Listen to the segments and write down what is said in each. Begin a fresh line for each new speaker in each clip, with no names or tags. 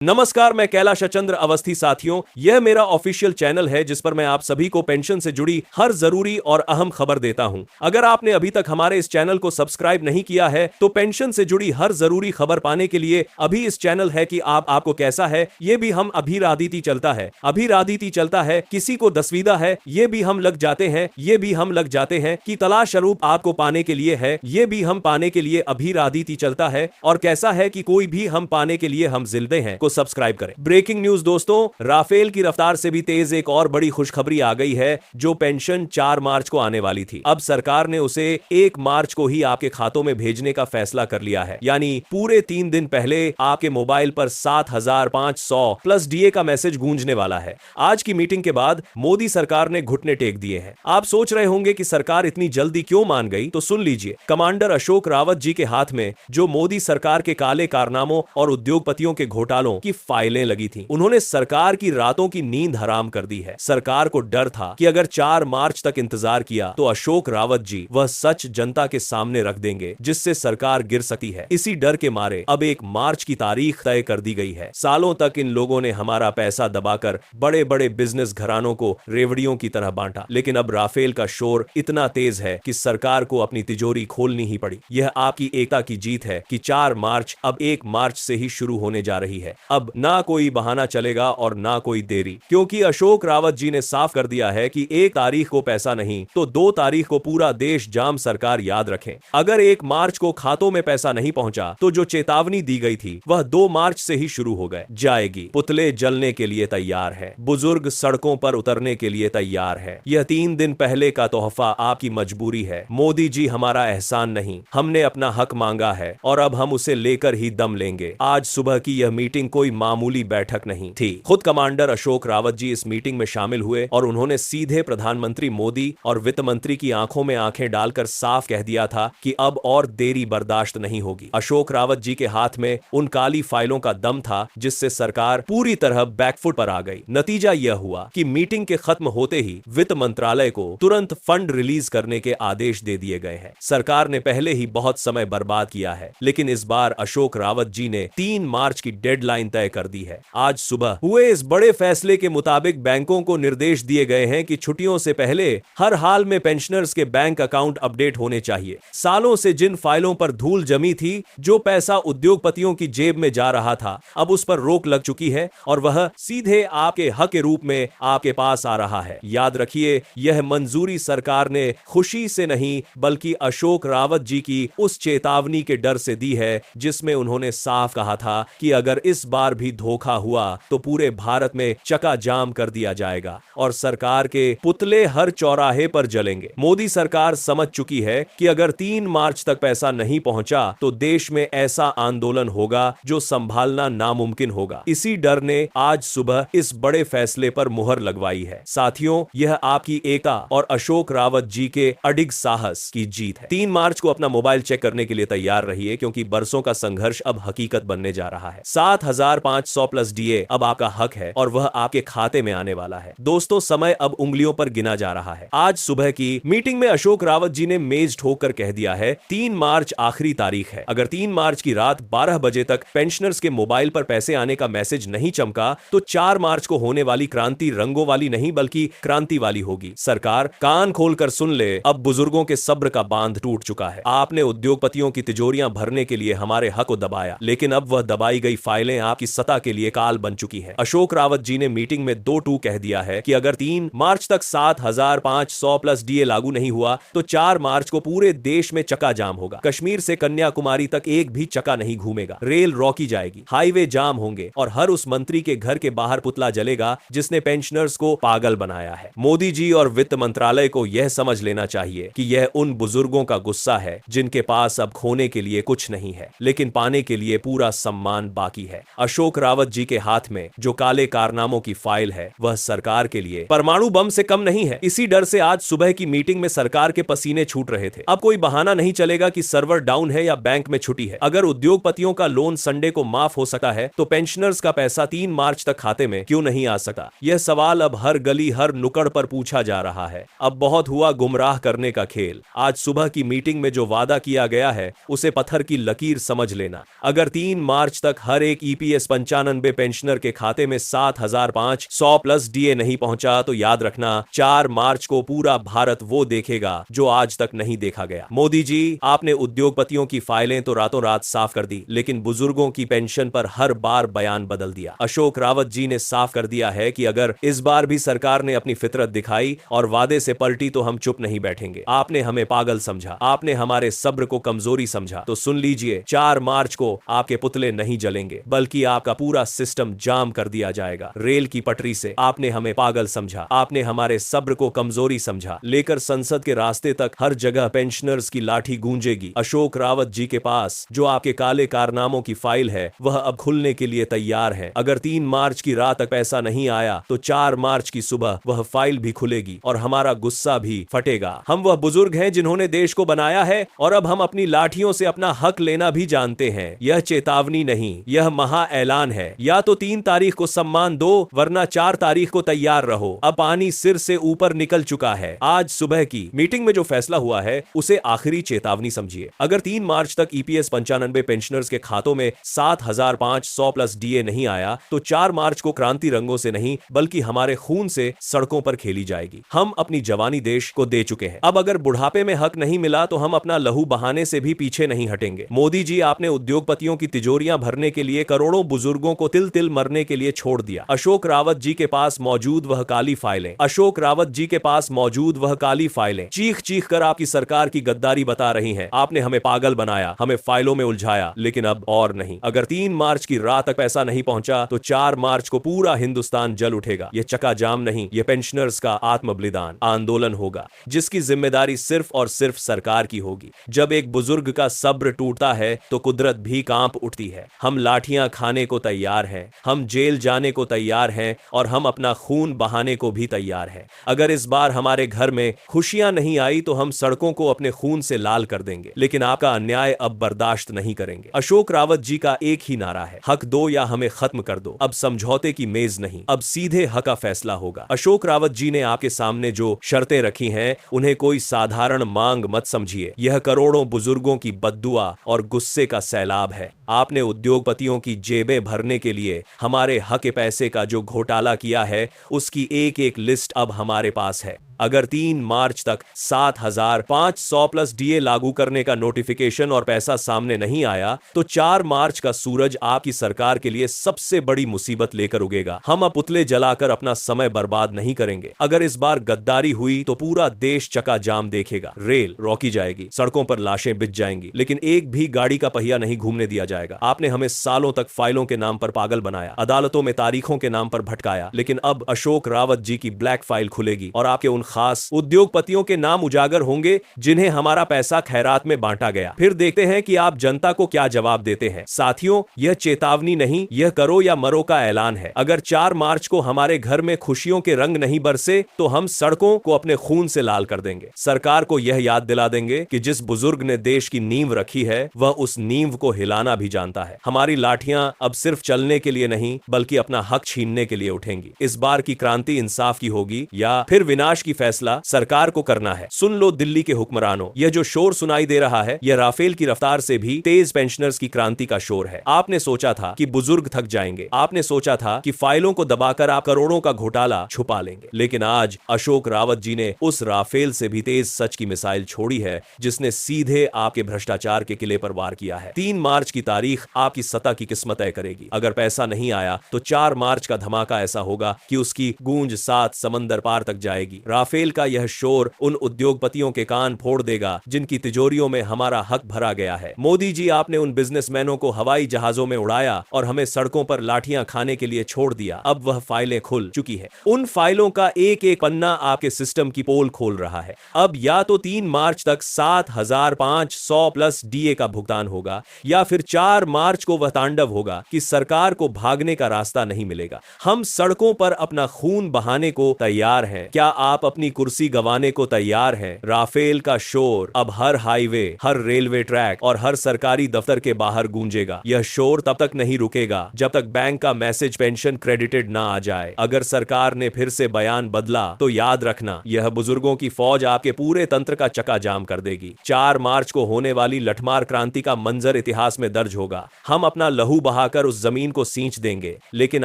नमस्कार, मैं कैलाश चंद्र अवस्थी। साथियों, यह मेरा ऑफिशियल चैनल है जिस पर मैं आप सभी को पेंशन से जुड़ी हर जरूरी और अहम खबर देता हूं। अगर आपने अभी तक हमारे इस चैनल को सब्सक्राइब नहीं किया है तो पेंशन से जुड़ी हर जरूरी खबर पाने के लिए अभी इस चैनल है कि आपको कैसा है ये भी हम अभी राजनीति चलता है, अभी राजनीति चलता है, किसी को दसवीदा है ये भी हम लग जाते हैं, ये भी हम लग जाते हैं कि तलाश स्वरूप आपको पाने के लिए है, ये भी हम पाने के लिए अभी राजनीति चलता है। और कैसा है कि कोई भी हम पाने के लिए हम जिंदे हैं, सब्सक्राइब करें। ब्रेकिंग न्यूज दोस्तों, राफेल की रफ्तार से भी तेज एक और बड़ी खुशखबरी आ गई है। जो पेंशन 4 मार्च को आने वाली थी, अब सरकार ने उसे 1 मार्च को ही आपके खातों में भेजने का फैसला कर लिया है। यानी पूरे 3 दिन पहले आपके मोबाइल पर 7,500 प्लस डीए का मैसेज गूंजने वाला है। आज की मीटिंग के बाद मोदी सरकार ने घुटने टेक दिए हैं। आप सोच रहे होंगे कि सरकार इतनी जल्दी क्यों मान गई, तो सुन लीजिए। कमांडर अशोक रावत जी के हाथ में जो मोदी सरकार के काले कारनामों और उद्योगपतियों के घोटालों की फाइलें लगी थी, उन्होंने सरकार की रातों की नींद हराम कर दी है। सरकार को डर था कि अगर 4 मार्च तक इंतजार किया तो अशोक रावत जी वह सच जनता के सामने रख देंगे जिससे सरकार गिर सकती है। इसी डर के मारे अब 1 मार्च की तारीख तय कर दी गई है। सालों तक इन लोगों ने हमारा पैसा दबाकर बड़े बड़े बिजनेस घरानों को रेवड़ियों की तरह बांटा, लेकिन अब राफेल का शोर इतना तेज है कि सरकार को अपनी तिजोरी खोलनी ही पड़ी। यह आपकी एकता की जीत है कि 4 मार्च अब 1 मार्च से ही शुरू होने जा रही है। अब ना कोई बहाना चलेगा और ना कोई देरी, क्योंकि अशोक रावत जी ने साफ कर दिया है कि 1 तारीख को पैसा नहीं तो 2 तारीख को पूरा देश जाम। सरकार याद रखें, अगर 1 मार्च को खातों में पैसा नहीं पहुंचा तो जो चेतावनी दी गई थी वह 2 मार्च से ही शुरू हो गए जाएगी। पुतले जलने के लिए तैयार है, बुजुर्ग सड़कों पर उतरने के लिए तैयार है। यह 3 दिन पहले का तोहफा आपकी मजबूरी है। मोदी जी, हमारा एहसान नहीं, हमने अपना हक मांगा है और अब हम उसे लेकर ही दम लेंगे। आज सुबह की यह मीटिंग कोई मामूली बैठक नहीं थी। खुद कमांडर अशोक रावत जी इस मीटिंग में शामिल हुए और उन्होंने सीधे प्रधानमंत्री मोदी और वित्त मंत्री की आंखों में आंखें डालकर साफ कह दिया था कि अब और देरी बर्दाश्त नहीं होगी। अशोक रावत जी के हाथ में उन काली फाइलों का दम था जिससे सरकार पूरी तरह बैकफुट पर आ गई। नतीजा यह हुआ कि मीटिंग के खत्म होते ही वित्त मंत्रालय को तुरंत फंड रिलीज करने के आदेश दे दिए गए हैं। सरकार ने पहले ही बहुत समय बर्बाद किया है, लेकिन इस बार अशोक रावत जी ने 3 मार्च की डेडलाइन तय कर दी है। आज सुबह हुए इस बड़े फैसले के मुताबिक बैंकों को निर्देश दिए गए हैं कि छुट्टियों से पहले हर हाल में पेंशनर्स के बैंक अकाउंट अपडेट होने चाहिए। सालों से जिन फाइलों पर धूल जमी थी, जो पैसा उद्योगपतियों की जेब में जा रहा था, अब उस पर रोक लग चुकी है और वह सीधे आपके हक के रूप में आपके पास आ रहा है। याद रखिए, यह मंजूरी सरकार ने खुशी से नहीं बल्कि अशोक रावत जी की उस चेतावनी के डर से दी है जिसमें उन्होंने साफ कहा था कि अगर इस बार भी धोखा हुआ तो पूरे भारत में चका जाम कर दिया जाएगा और सरकार के पुतले हर चौराहे पर जलेंगे। मोदी सरकार समझ चुकी है कि अगर 3 मार्च तक पैसा नहीं पहुंचा तो देश में ऐसा आंदोलन होगा जो संभालना नामुमकिन होगा। इसी डर ने आज सुबह इस बड़े फैसले पर मुहर लगवाई है। साथियों, यह आपकी एकता और अशोक रावत जी के अडिग साहस की जीत है। 3 मार्च को अपना मोबाइल चेक करने के लिए तैयार रहिए, क्योंकि बरसों का संघर्ष अब हकीकत बनने जा रहा है। 7,500 प्लस डीए अब आपका हक है और वह आपके खाते में आने वाला है। दोस्तों, समय अब उंगलियों पर गिना जा रहा है। आज सुबह की मीटिंग में अशोक रावत जी ने मेज ठोक कर कह दिया है, 3 मार्च आखिरी तारीख है। अगर 3 मार्च की रात 12 बजे तक पेंशनर्स के मोबाइल पर पैसे आने का मैसेज नहीं चमका तो 4 मार्च को होने वाली क्रांति रंगों वाली नहीं बल्कि क्रांति वाली होगी। सरकार, कान खोलकर सुन ले, अब बुजुर्गों के सब्र का बांध टूट चुका है। आपने उद्योगपतियों की तिजोरियां भरने के लिए हमारे हक को दबाया, लेकिन अब वह दबाई गई फाइलें आपकी सत्ता के लिए काल बन चुकी है। अशोक रावत जी ने मीटिंग में 2-2 कह दिया है कि अगर 3 मार्च तक 7,500 प्लस डीए लागू नहीं हुआ तो 4 मार्च को पूरे देश में चक्का जाम होगा। कश्मीर से कन्याकुमारी तक एक भी चक्का नहीं घूमेगा, रेल रोकी जाएगी, हाईवे जाम होंगे और हर उस मंत्री के घर के बाहर पुतला जलेगा जिसने पेंशनर्स को पागल बनाया है। मोदी जी और वित्त मंत्रालय को यह समझ लेना चाहिए कि यह उन बुजुर्गों का गुस्सा है जिनके पास अब खोने के लिए कुछ नहीं है, लेकिन पाने के लिए पूरा सम्मान बाकी है। अशोक रावत जी के हाथ में जो काले कारनामों की फाइल है वह सरकार के लिए परमाणु बम से कम नहीं है। इसी डर से आज सुबह की मीटिंग में सरकार के पसीने छूट रहे थे। अब कोई बहाना नहीं चलेगा कि सर्वर डाउन है या बैंक में छुट्टी है। अगर उद्योगपतियों का लोन संडे को माफ हो सकता है तो पेंशनर्स का पैसा 3 मार्च तक खाते में क्यों नहीं आ सकता? यह सवाल अब हर गली हर नुक्कड़ पर पूछा जा रहा है। अब बहुत हुआ गुमराह करने का खेल। आज सुबह की मीटिंग में जो वादा किया गया है उसे पत्थर की लकीर समझ लेना। अगर 3 मार्च तक हर एक ईपीएफ ईपीएस 95 पेंशनर के खाते में 7,500 प्लस डीए नहीं पहुंचा तो याद रखना 4 मार्च को पूरा भारत वो देखेगा जो आज तक नहीं देखा गया। मोदी जी, आपने उद्योगपतियों की फाइलें तो रातों रात साफ कर दी, लेकिन बुजुर्गों की पेंशन पर हर बार बयान बदल दिया। अशोक रावत जी ने साफ कर दिया है कि अगर इस बार भी सरकार ने अपनी फितरत दिखाई और वादे से पलटी तो हम चुप नहीं बैठेंगे। आपने हमें पागल समझा, आपने हमारे सब्र को कमजोरी समझा, तो सुन लीजिए, 4 मार्च को आपके पुतले नहीं जलेंगे, बल्कि आपका पूरा सिस्टम जाम कर दिया जाएगा। रेल की पटरी से आपने हमें पागल समझा, आपने हमारे सब्र को कमजोरी समझा, लेकर संसद के रास्ते तक हर जगह पेंशनर्स की लाठी गूंजेगी। अशोक रावत जी के पास जो आपके काले कारनामों की फाइल है वह अब खुलने के लिए तैयार है। अगर 3 मार्च की रात तक पैसा नहीं आया तो 4 मार्च की सुबह वह फाइल भी खुलेगी और हमारा गुस्सा भी फटेगा। हम वह बुजुर्ग हैं जिन्होंने देश को बनाया है और अब हम अपनी लाठियों से अपना हक लेना भी जानते हैं। यह चेतावनी नहीं, यह महा ऐलान है। या तो 3 तारीख को सम्मान दो, वरना 4 तारीख को तैयार रहो। अब पानी सिर से ऊपर निकल चुका है। आज सुबह की मीटिंग में जो फैसला हुआ है उसे आखिरी चेतावनी समझिए। अगर 3 मार्च तक ईपीएस 95 पेंशनर्स के खातों में 7,500 प्लस डीए नहीं आया तो 4 मार्च को क्रांति रंगों से नहीं बल्कि हमारे खून से सड़कों पर खेली जाएगी। हम अपनी जवानी देश को दे चुके हैं। अब अगर बुढ़ापे में हक नहीं मिला तो हम अपना लहू बहाने से भी पीछे नहीं हटेंगे। मोदी जी, आपने उद्योगपतियों की तिजोरियां भरने के लिए करोड़ों बुजुर्गों को तिल तिल मरने के लिए छोड़ दिया। अशोक रावत जी के पास मौजूद वह काली फाइलें, अशोक रावत जी के पास मौजूद वह काली फाइलें चीख चीख कर आपकी सरकार की गद्दारी बता रही हैं। आपने हमें पागल बनाया, हमें फाइलों में उलझाया, लेकिन अब और नहीं। अगर 3 मार्च की रात तक पैसा नहीं पहुंचा तो 4 मार्च को पूरा हिंदुस्तान जल उठेगा। यह चक्का जाम नहीं, यह पेंशनर्स का आत्म बलिदान आंदोलन होगा, जिसकी जिम्मेदारी सिर्फ और सिर्फ सरकार की होगी। जब एक बुजुर्ग का सब्र टूटता है तो कुदरत भी कांप उठती है। हम लाठियां खाने को तैयार हैं, हम जेल जाने को तैयार हैं और हम अपना खून बहाने को भी तैयार हैं। अगर इस बार हमारे घर में खुशियां नहीं आई तो हम सड़कों को अपने खून से लाल कर देंगे, लेकिन आपका अन्याय अब बर्दाश्त नहीं करेंगे। अशोक रावत जी का एक ही नारा है, हक दो या हमें खत्म कर दो। अब समझौते की मेज नहीं, अब सीधे हक का फैसला होगा। अशोक रावत जी ने आपके सामने जो शर्तें रखी हैं उन्हें कोई साधारण मांग मत समझिए। यह करोड़ों बुजुर्गों की बद्दुआ और गुस्से का सैलाब है। आपने उद्योगपतियों की जेबें भरने के लिए हमारे हक के पैसे का जो घोटाला किया है उसकी एक एक लिस्ट अब हमारे पास है। अगर 3 मार्च तक 7,500 प्लस डीए लागू करने का नोटिफिकेशन और पैसा सामने नहीं आया तो 4 मार्च का सूरज आपकी सरकार के लिए सबसे बड़ी मुसीबत लेकर उगेगा। हम अब पुतले जलाकर अपना समय बर्बाद नहीं करेंगे। अगर इस बार गद्दारी हुई तो पूरा देश चका जाम देखेगा। रेल रोकी जाएगी, सड़कों पर लाशें बिछ जाएंगी, लेकिन एक भी गाड़ी का पहिया नहीं घूमने दिया जाएगा। आपने हमें सालों तक फाइलों के नाम पर पागल बनाया, अदालतों में तारीखों के नाम पर भटकाया, लेकिन अब अशोक रावत जी की ब्लैक फाइल खुलेगी और आपके उन खास उद्योगपतियों के नाम उजागर होंगे जिन्हें हमारा पैसा खैरात में बांटा गया। फिर देखते हैं कि आप जनता को क्या जवाब देते हैं। साथियों, यह चेतावनी नहीं, यह करो या मरो का ऐलान है। अगर 4 मार्च को हमारे घर में खुशियों के रंग नहीं बरसे तो हम सड़कों को अपने खून से लाल कर देंगे। सरकार को यह याद दिला देंगे कि जिस बुजुर्ग ने देश की नींव रखी है वह उस नींव को हिलाना भी जानता है। हमारी लाठियां अब सिर्फ चलने के लिए नहीं बल्कि अपना हक छीनने के लिए उठेंगी। इस बार की क्रांति इंसाफ की होगी या फिर विनाश की फैसला सरकार को करना है। सुन लो दिल्ली के हुक्मरानों, यह जो शोर सुनाई दे रहा है यह राफेल की रफ्तार से भी तेज पेंशनर्स की क्रांति का शोर है। आपने सोचा था कि बुजुर्ग थक जाएंगे, आपने सोचा था कि फाइलों को दबाकर आप करोड़ों का घोटाला छुपा लेंगे, लेकिन आज अशोक रावत जी ने उस राफेल से भी तेज सच की मिसाइल छोड़ी है जिसने सीधे आपके भ्रष्टाचार के किले पर वार किया है। 3 मार्च की तारीख आपकी सत्ता की किस्मत तय करेगी। अगर पैसा नहीं आया तो 4 मार्च का धमाका ऐसा होगा कि उसकी गूंज 7 समंदर पार तक जाएगी। राफेल का यह शोर उन उद्योगपतियों के कान फोड़ देगा जिनकी तिजोरियों में हमारा हक भरा गया है। मोदी जी, आपने उन बिजनेसमैनों को हवाई जहाजों में उड़ाया और हमें सड़कों पर लाठियां खाने के लिए छोड़ दिया। अब वह फाइलें खुल चुकी है। उन फाइलों का एक एक पन्ना आपके सिस्टम की पोल खोल रहा है। अब या तो 3 मार्च तक 7,500 प्लस डीए का भुगतान होगा या फिर 4 मार्च को वह तांडव होगा कि सरकार को भागने का रास्ता नहीं मिलेगा। हम सड़कों पर अपना खून बहाने को तैयार हैं। क्या आप अपनी अपनी कुर्सी गंवाने को तैयार हैं। राफेल का शोर अब हर हाईवे, हर रेलवे ट्रैक और हर सरकारी दफ्तर के बाहर गूंजेगा। यह शोर तब तक नहीं रुकेगा जब तक बैंक का मैसेज पेंशन क्रेडिटेड ना आ जाए। अगर सरकार ने फिर से बयान बदला तो याद रखना, यह बुजुर्गों की फौज आपके पूरे तंत्र का चक्का जाम कर देगी। 4 मार्च को होने वाली लठमार क्रांति का मंजर इतिहास में दर्ज होगा। हम अपना लहू बहाकर उस जमीन को सींच देंगे, लेकिन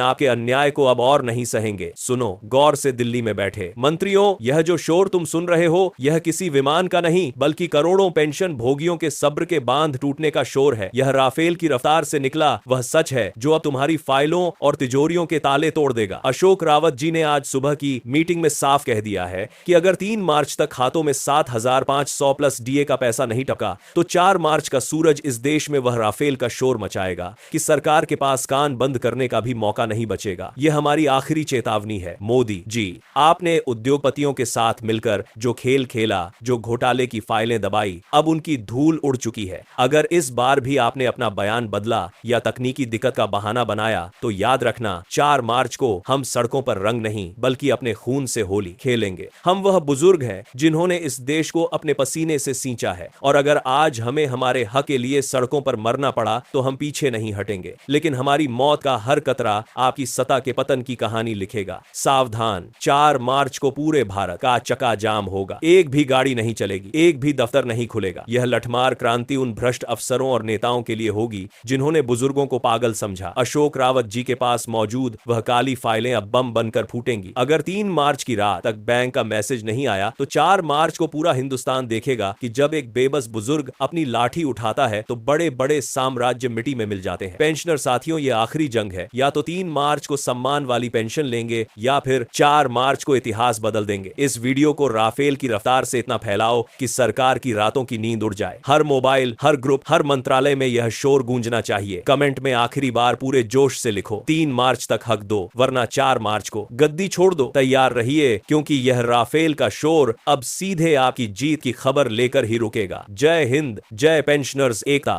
आपके अन्याय को अब और नहीं सहेंगे। सुनो गौर से दिल्ली में बैठे मंत्रियों, यह जो शोर तुम सुन रहे हो, यह किसी विमान का नहीं बल्कि करोड़ों पेंशन भोगियों के सब्र के बांध टूटने का शोर है। यह राफेल की रफ्तार से निकला वह सच है जो अब तुम्हारी फाइलों और तिजोरियों के ताले तोड़ देगा। अशोक रावत जी ने आज सुबह की मीटिंग में साफ कह दिया है कि अगर 3 मार्च तक खातों में 7,500 प्लस डीए का पैसा नहीं टपका तो 4 मार्च का सूरज इस देश में वह राफेल का शोर मचाएगा कि सरकार के पास कान बंद करने का भी मौका नहीं बचेगा। यह हमारी आखिरी चेतावनी है। मोदी जी, आपने उद्योगपतियों के साथ मिलकर जो खेल खेला, जो घोटाले की फाइलें दबाई, अब उनकी धूल उड़ चुकी है। अगर इस बार भी आपने अपना बयान बदला या तकनीकी दिक्कत का बहाना बनाया तो याद रखना, 4 मार्च को हम सड़कों पर रंग नहीं बल्कि अपने खून से होली खेलेंगे। हम वह बुजुर्ग हैं जिन्होंने इस देश को अपने पसीने से सींचा है, और अगर आज हमें हमारे हक के लिए सड़कों पर मरना पड़ा तो हम पीछे नहीं हटेंगे। लेकिन हमारी मौत का हर कतरा आपकी सत्ता के पतन की कहानी लिखेगा। सावधान, 4 मार्च को पूरे भारत का चक्का जाम होगा। एक भी गाड़ी नहीं चलेगी, एक भी दफ्तर नहीं खुलेगा। यह लठमार क्रांति उन भ्रष्ट अफसरों और नेताओं के लिए होगी जिन्होंने बुजुर्गों को पागल समझा। अशोक रावत जी के पास मौजूद वह काली फाइलें अब बम बनकर फूटेंगी। अगर 3 मार्च की रात तक बैंक का मैसेज नहीं आया तो 4 मार्च को पूरा हिंदुस्तान देखेगा कि जब एक बेबस बुजुर्ग अपनी लाठी उठाता है तो बड़े बड़े साम्राज्य मिट्टी में मिल जाते हैं। पेंशनर साथियों, ये आखिरी जंग है। या तो 3 मार्च को सम्मान वाली पेंशन लेंगे या फिर 4 मार्च को इतिहास बदल देंगे। इस वीडियो को राफेल की रफ्तार से इतना फैलाओ कि सरकार की रातों की नींद उड़ जाए। हर मोबाइल, हर ग्रुप, हर मंत्रालय में यह शोर गूंजना चाहिए। कमेंट में आखिरी बार पूरे जोश से लिखो, 3 मार्च तक हक दो, वरना 4 मार्च को गद्दी छोड़ दो। तैयार रहिए, क्योंकि यह राफेल का शोर अब सीधे आपकी जीत की खबर लेकर ही रुकेगा। जय हिंद, जय पेंशनर्स एकता।